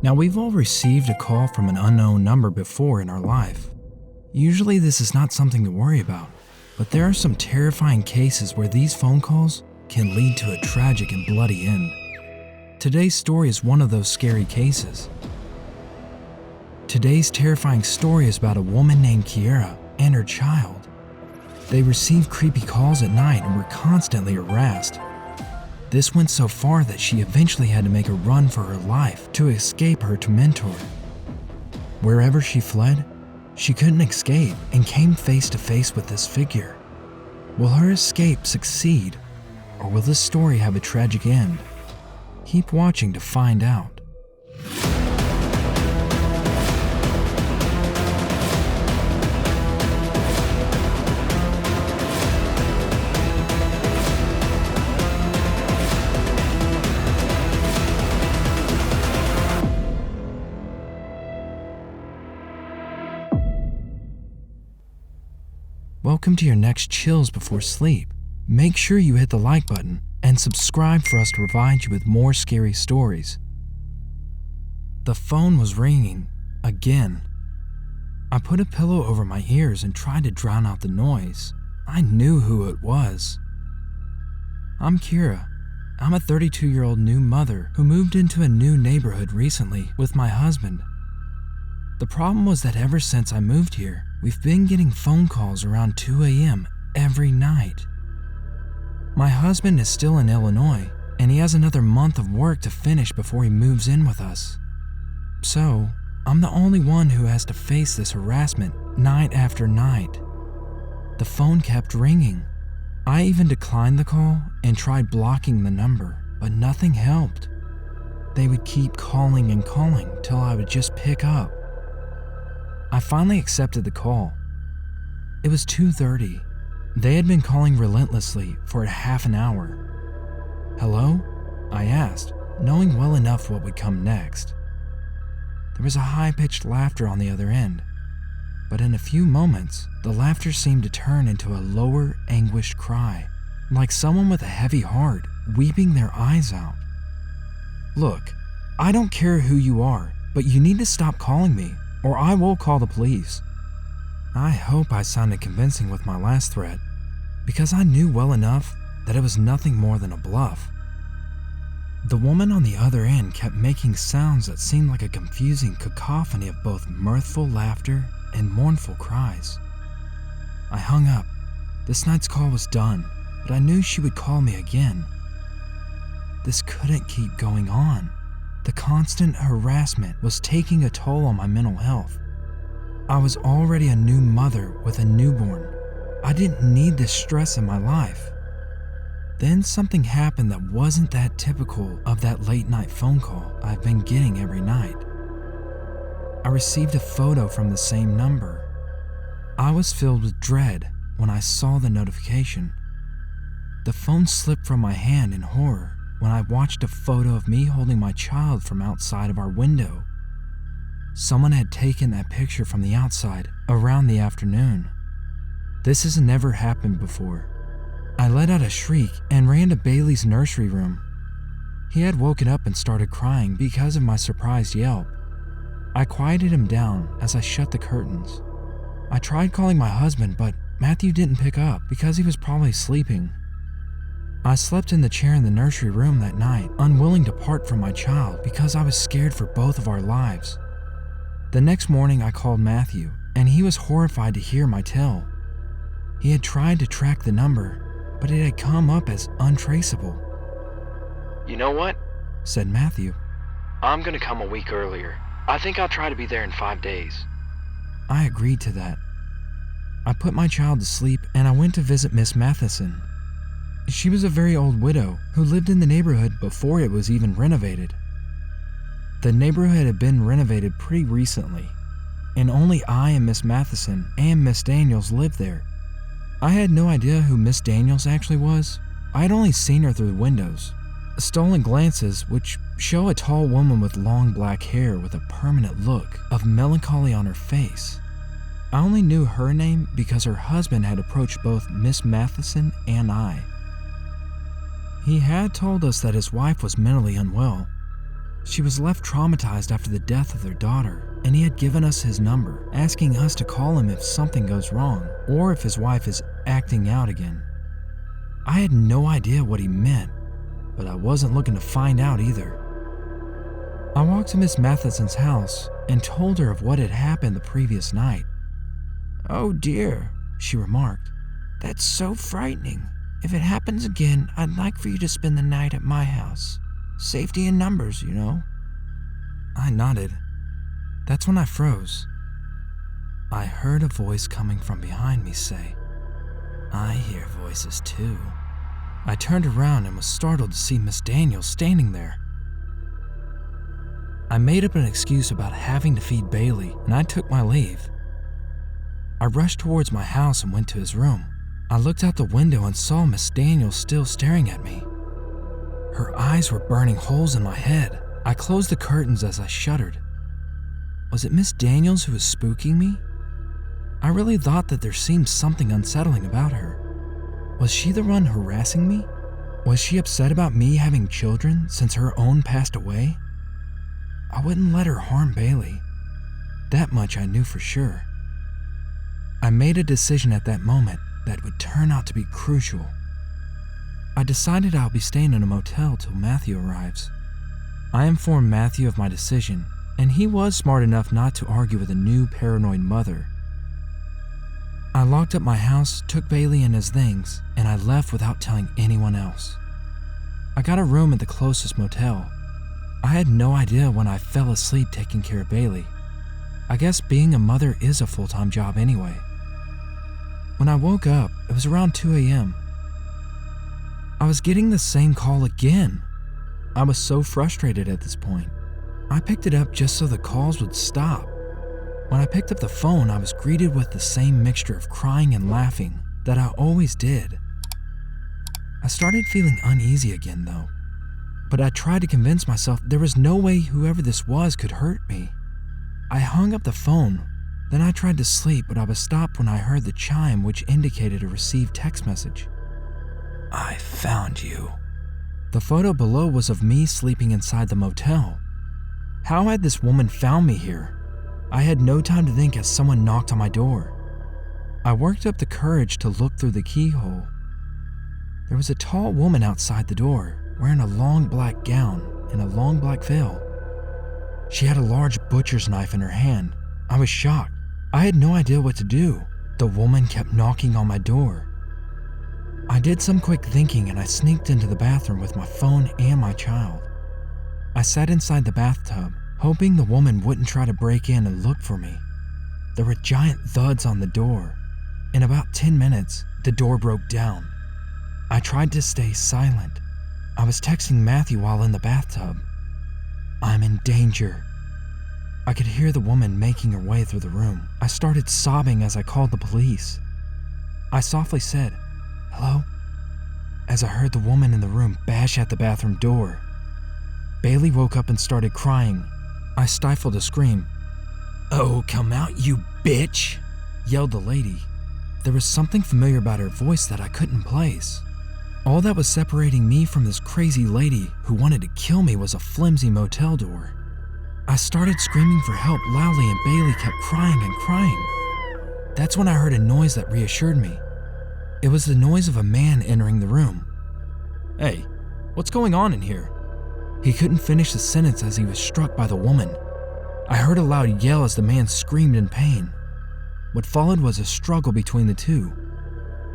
Now, we've all received a call from an unknown number before in our life. Usually this is not something to worry about, but there are some terrifying cases where these phone calls can lead to a tragic and bloody end. Today's story is one of those scary cases. Today's terrifying story is about a woman named Kiera and her child. They received creepy calls at night and were constantly harassed. This went so far that she eventually had to make a run for her life to escape her tormentor. Wherever she fled, she couldn't escape and came face to face with this figure. Will her escape succeed, or will this story have a tragic end? Keep watching to find out. Welcome to your next Chills Before Sleep. Make sure you hit the like button and subscribe for us to provide you with more scary stories. The phone was ringing again. I put a pillow over my ears and tried to drown out the noise. I knew who it was. I'm Kiera. I'm a 32-year-old new mother who moved into a new neighborhood recently with my husband. The problem was that ever since I moved here, we've been getting phone calls around 2 a.m. every night. My husband is still in Illinois, and he has another month of work to finish before he moves in with us. So, I'm the only one who has to face this harassment night after night. The phone kept ringing. I even declined the call and tried blocking the number, but nothing helped. They would keep calling and calling till I would just pick up. I finally accepted the call. It was 2:30. They had been calling relentlessly for a half an hour. "Hello?" I asked, knowing well enough what would come next. There was a high-pitched laughter on the other end, but in a few moments, the laughter seemed to turn into a lower, anguished cry, like someone with a heavy heart weeping their eyes out. "Look, I don't care who you are, but you need to stop calling me, or I will call the police." I hope I sounded convincing with my last threat, because I knew well enough that it was nothing more than a bluff. The woman on the other end kept making sounds that seemed like a confusing cacophony of both mirthful laughter and mournful cries. I hung up. This night's call was done, but I knew she would call me again. This couldn't keep going on. The constant harassment was taking a toll on my mental health. I was already a new mother with a newborn. I didn't need this stress in my life. Then something happened that wasn't that typical of that late night phone call I've been getting every night. I received a photo from the same number. I was filled with dread when I saw the notification. The phone slipped from my hand in horror when I watched a photo of me holding my child from outside of our window. Someone had taken that picture from the outside around the afternoon. This has never happened before. I let out a shriek and ran to Bailey's nursery room. He had woken up and started crying because of my surprised yelp. I quieted him down as I shut the curtains. I tried calling my husband, but Matthew didn't pick up because he was probably sleeping. I slept in the chair in the nursery room that night, unwilling to part from my child because I was scared for both of our lives. The next morning I called Matthew, and he was horrified to hear my tale. He had tried to track the number, but it had come up as untraceable. "You know what?" said Matthew. "I'm gonna come a week earlier. I think I'll try to be there in 5 days." I agreed to that. I put my child to sleep and I went to visit Miss Matheson. She was a very old widow who lived in the neighborhood before it was even renovated. The neighborhood had been renovated pretty recently, and only I and Miss Matheson and Miss Daniels lived there. I had no idea who Miss Daniels actually was. I had only seen her through the windows. Stolen glances which show a tall woman with long black hair with a permanent look of melancholy on her face. I only knew her name because her husband had approached both Miss Matheson and I. He had told us that his wife was mentally unwell. She was left traumatized after the death of their daughter, and he had given us his number, asking us to call him if something goes wrong or if his wife is acting out again. I had no idea what he meant, but I wasn't looking to find out either. I walked to Miss Matheson's house and told her of what had happened the previous night. "Oh dear," she remarked. "That's so frightening. If it happens again, I'd like for you to spend the night at my house. Safety in numbers, you know." I nodded. That's when I froze. I heard a voice coming from behind me say, "I hear voices too." I turned around and was startled to see Miss Daniels standing there. I made up an excuse about having to feed Bailey, and I took my leave. I rushed towards my house and went to his room. I looked out the window and saw Miss Daniels still staring at me. Her eyes were burning holes in my head. I closed the curtains as I shuddered. Was it Miss Daniels who was spooking me? I really thought that there seemed something unsettling about her. Was she the one harassing me? Was she upset about me having children since her own passed away? I wouldn't let her harm Bailey. That much I knew for sure. I made a decision at that moment that would turn out to be crucial. I decided I'll be staying in a motel till Matthew arrives. I informed Matthew of my decision, and he was smart enough not to argue with a new paranoid mother. I locked up my house, took Bailey and his things, and I left without telling anyone else. I got a room at the closest motel. I had no idea when I fell asleep taking care of Bailey. I guess being a mother is a full-time job anyway. When I woke up, it was around 2 a.m. I was getting the same call again. I was so frustrated at this point. I picked it up just so the calls would stop. When I picked up the phone, I was greeted with the same mixture of crying and laughing that I always did. I started feeling uneasy again though, but I tried to convince myself there was no way whoever this was could hurt me. I hung up the phone, then I tried to sleep, but I was stopped when I heard the chime which indicated a received text message. "I found you." The photo below was of me sleeping inside the motel. How had this woman found me here? I had no time to think as someone knocked on my door. I worked up the courage to look through the keyhole. There was a tall woman outside the door, wearing a long black gown and a long black veil. She had a large butcher's knife in her hand. I was shocked. I had no idea what to do. The woman kept knocking on my door. I did some quick thinking and I sneaked into the bathroom with my phone and my child. I sat inside the bathtub, hoping the woman wouldn't try to break in and look for me. There were giant thuds on the door. In about 10 minutes, the door broke down. I tried to stay silent. I was texting Matthew while in the bathtub. "I'm in danger." I could hear the woman making her way through the room. I started sobbing as I called the police. I softly said, "Hello?" as I heard the woman in the room bash at the bathroom door. Bailey woke up and started crying. I stifled a scream. "Oh, come out, you bitch!" yelled the lady. There was something familiar about her voice that I couldn't place. All that was separating me from this crazy lady who wanted to kill me was a flimsy motel door. I started screaming for help loudly and Bailey kept crying and crying. That's when I heard a noise that reassured me. It was the noise of a man entering the room. "Hey, what's going on in here?" He couldn't finish the sentence as he was struck by the woman. I heard a loud yell as the man screamed in pain. What followed was a struggle between the two.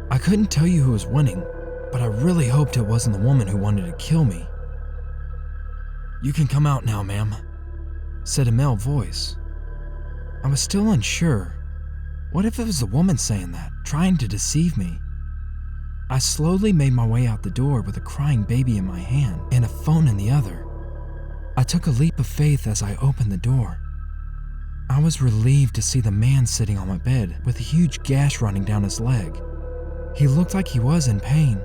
I couldn't tell you who was winning, but I really hoped it wasn't the woman who wanted to kill me. "You can come out now, ma'am," said a male voice. I was still unsure. What if it was the woman saying that, trying to deceive me? I slowly made my way out the door with a crying baby in my hand and a phone in the other. I took a leap of faith as I opened the door. I was relieved to see the man sitting on my bed with a huge gash running down his leg. He looked like he was in pain.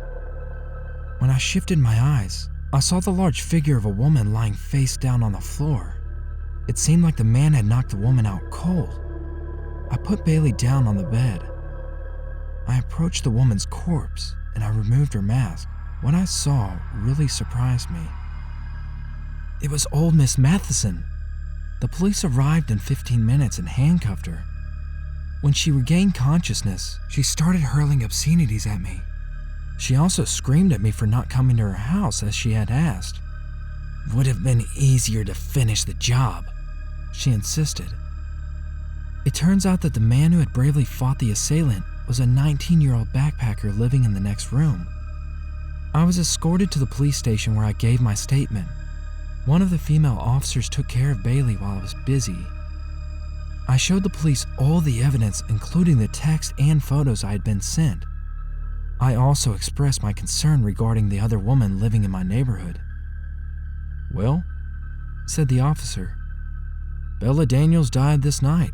When I shifted my eyes, I saw the large figure of a woman lying face down on the floor. It seemed like the man had knocked the woman out cold. I put Bailey down on the bed. I approached the woman's corpse and I removed her mask. What I saw really surprised me. It was old Miss Matheson. The police arrived in 15 minutes and handcuffed her. When she regained consciousness, she started hurling obscenities at me. She also screamed at me for not coming to her house as she had asked. Would have been easier to finish the job, she insisted. It turns out that the man who had bravely fought the assailant was a 19-year-old backpacker living in the next room. I was escorted to the police station where I gave my statement. One of the female officers took care of Bailey while I was busy. I showed the police all the evidence, including the text and photos I had been sent. I also expressed my concern regarding the other woman living in my neighborhood. Well, said the officer, Bella Daniels died this night.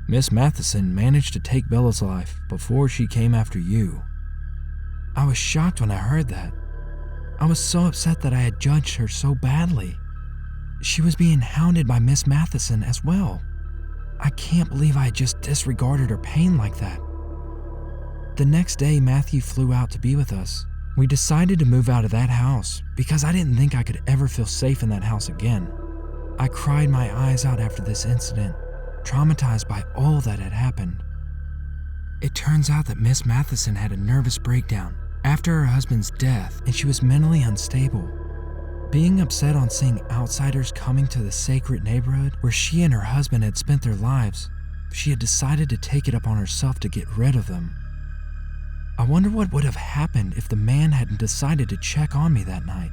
Miss Matheson managed to take Bella's life before she came after you. I was shocked when I heard that. I was so upset that I had judged her so badly. She was being hounded by Miss Matheson as well. I can't believe I had just disregarded her pain like that. The next day, Matthew flew out to be with us. We decided to move out of that house because I didn't think I could ever feel safe in that house again. I cried my eyes out after this incident, traumatized by all that had happened. It turns out that Miss Matheson had a nervous breakdown after her husband's death, and she was mentally unstable. Being upset on seeing outsiders coming to the sacred neighborhood where she and her husband had spent their lives, she had decided to take it upon herself to get rid of them. I wonder what would have happened if the man hadn't decided to check on me that night.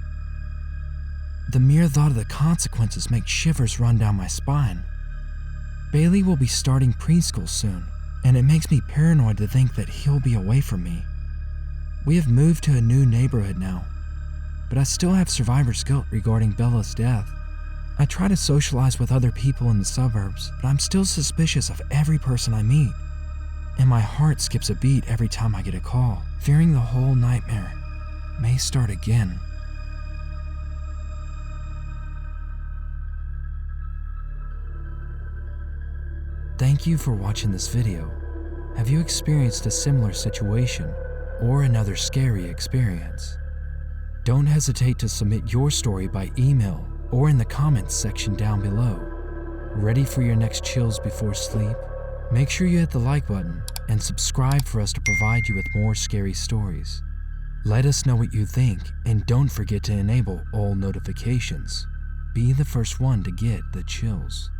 The mere thought of the consequences makes shivers run down my spine. Bailey will be starting preschool soon, and it makes me paranoid to think that he'll be away from me. We have moved to a new neighborhood now, but I still have survivor's guilt regarding Bella's death. I try to socialize with other people in the suburbs, but I'm still suspicious of every person I meet. And my heart skips a beat every time I get a call, fearing the whole nightmare may start again. Thank you for watching this video. Have you experienced a similar situation or another scary experience? Don't hesitate to submit your story by email or in the comments section down below. Ready for your next chills before sleep? Make sure you hit the like button and subscribe for us to provide you with more scary stories. Let us know what you think, and don't forget to enable all notifications. Be the first one to get the chills.